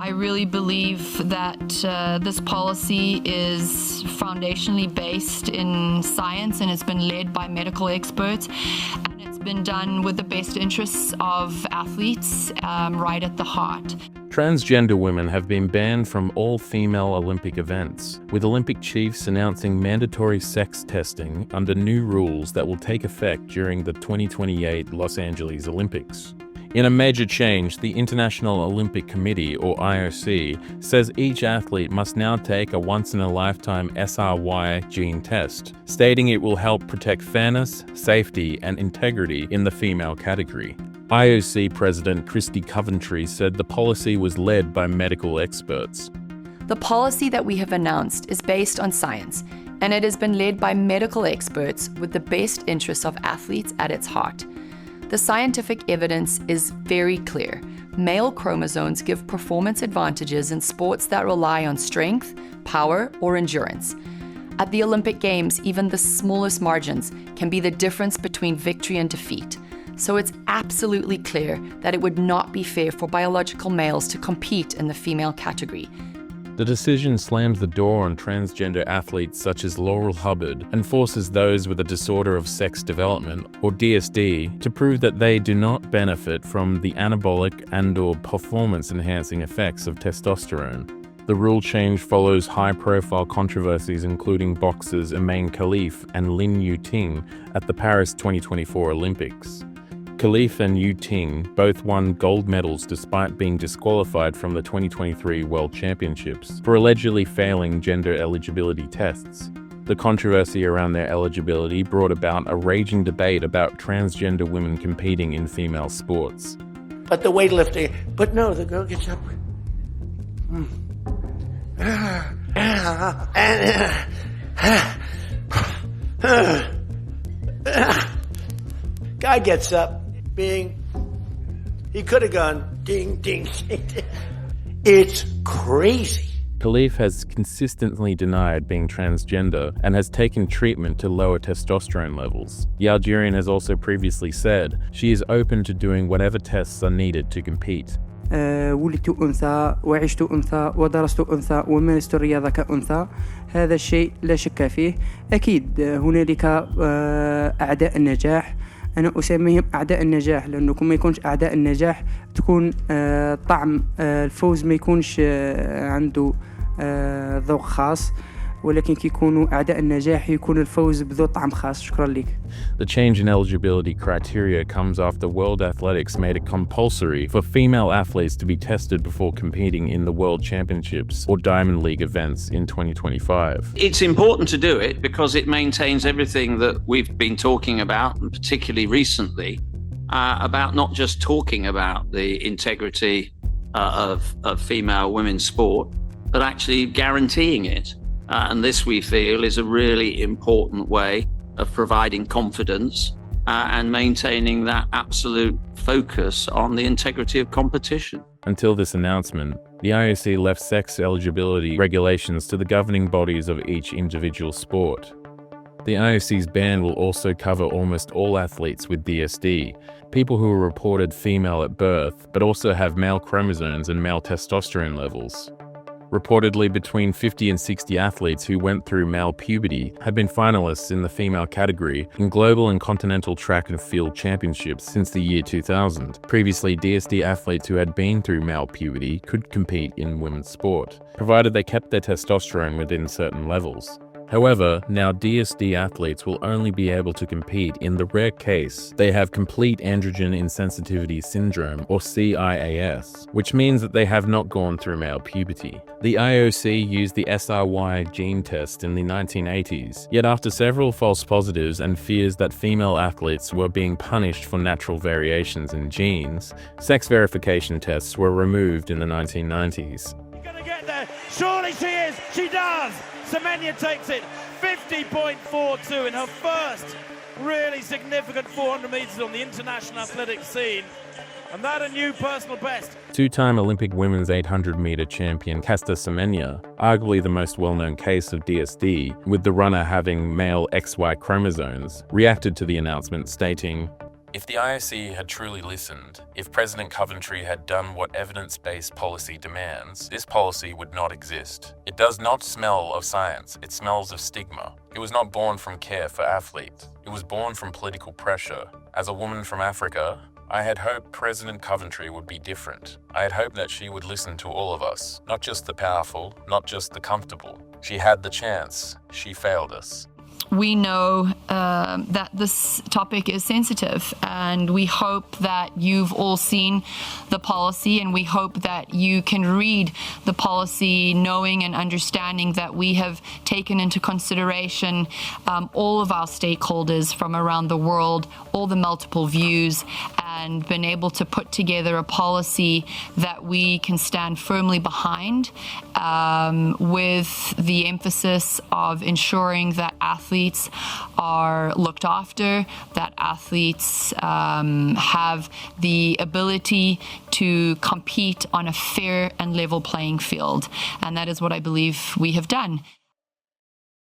I really believe that this policy is foundationally based in science and it's been led by medical experts, and it's been done with the best interests of athletes right at the heart. Transgender women have been banned from all female Olympic events, with Olympic chiefs announcing mandatory sex testing under new rules that will take effect during the 2028 Los Angeles Olympics. In a major change, the International Olympic Committee, or IOC, says each athlete must now take a once-in-a-lifetime SRY gene test, stating it will help protect fairness, safety, and integrity in the female category. IOC President Kirsty Coventry said the policy was led by medical experts. The policy that we have announced is based on science, and it has been led by medical experts with the best interests of athletes at its heart. The scientific evidence is very clear. Male chromosomes give performance advantages in sports that rely on strength, power, or endurance. At the Olympic Games, even the smallest margins can be the difference between victory and defeat. So it's absolutely clear that it would not be fair for biological males to compete in the female category. The decision slams the door on transgender athletes such as Laurel Hubbard and forces those with a disorder of sex development, or DSD, to prove that they do not benefit from the anabolic and/or performance-enhancing effects of testosterone. The rule change follows high-profile controversies including boxers Imane Khelif and Lin Yu-ting at the Paris 2024 Olympics. Khelif and Yu-ting both won gold medals despite being disqualified from the 2023 World Championships for allegedly failing gender eligibility tests. The controversy around their eligibility brought about a raging debate about transgender women competing in female sports. But the weightlifting, but no, the girl gets up. Guy gets up. He could have gone ding, ding, ding. It's crazy. Khelif has consistently denied being transgender and has taken treatment to lower testosterone levels. The Algerian has also previously said she is open to doing whatever tests are needed to compete. ولدت أنثى وعشت أنثى ودرست أنثى ومارست الرياضة كأنثى. هذا الشيء لا شك فيه. أكيد هنالك أعداء النجاح. أنا أسميهم أعداء النجاح لأنه كل ما يكونش أعداء النجاح تكون طعم الفوز ما يكونش عنده ذوق خاص، ولكن كي يكونوا أعداء النجاح يكون الفوز بذو طعم خاص. شكرا لك. The change in eligibility criteria comes after World Athletics made it compulsory for female athletes to be tested before competing in the World Championships or Diamond League events in 2025. It's important to do it because it maintains everything that we've been talking about, and particularly recently, about not just talking about the integrity of female women's sport, but actually guaranteeing it. And this, we feel, is a really important way of providing confidence and maintaining that absolute focus on the integrity of competition. Until this announcement, the IOC left sex eligibility regulations to the governing bodies of each individual sport. The IOC's ban will also cover almost all athletes with DSD, people who are reported female at birth, but also have male chromosomes and male testosterone levels. Reportedly, between 50 and 60 athletes who went through male puberty have been finalists in the female category in global and continental track and field championships since the year 2000. Previously, DSD athletes who had been through male puberty could compete in women's sport, provided they kept their testosterone within certain levels. However, now DSD athletes will only be able to compete in the rare case they have complete androgen insensitivity syndrome, or CIAS, which means that they have not gone through male puberty. The IOC used the SRY gene test in the 1980s, yet after several false positives and fears that female athletes were being punished for natural variations in genes, sex verification tests were removed in the 1990s. You're gonna get there. Surely she is. She does. Semenya takes it 50.42 in her first really significant 400 metres on the international athletics scene. And that a new personal best. Two-time Olympic women's 800-metre champion Caster Semenya, arguably the most well-known case of DSD, with the runner having male XY chromosomes, reacted to the announcement stating, If the IOC had truly listened, if President Coventry had done what evidence-based policy demands, this policy would not exist. It does not smell of science, it smells of stigma. It was not born from care for athletes. It was born from political pressure. As a woman from Africa, I had hoped President Coventry would be different. I had hoped that she would listen to all of us, not just the powerful, not just the comfortable. She had the chance. She failed us. We know that this topic is sensitive, and we hope that you've all seen the policy, and we hope that you can read the policy knowing and understanding that we have taken into consideration all of our stakeholders from around the world, all the multiple views, and been able to put together a policy that we can stand firmly behind, with the emphasis of ensuring that athletes are looked after, that athletes have the ability to compete on a fair and level playing field. And that is what I believe we have done.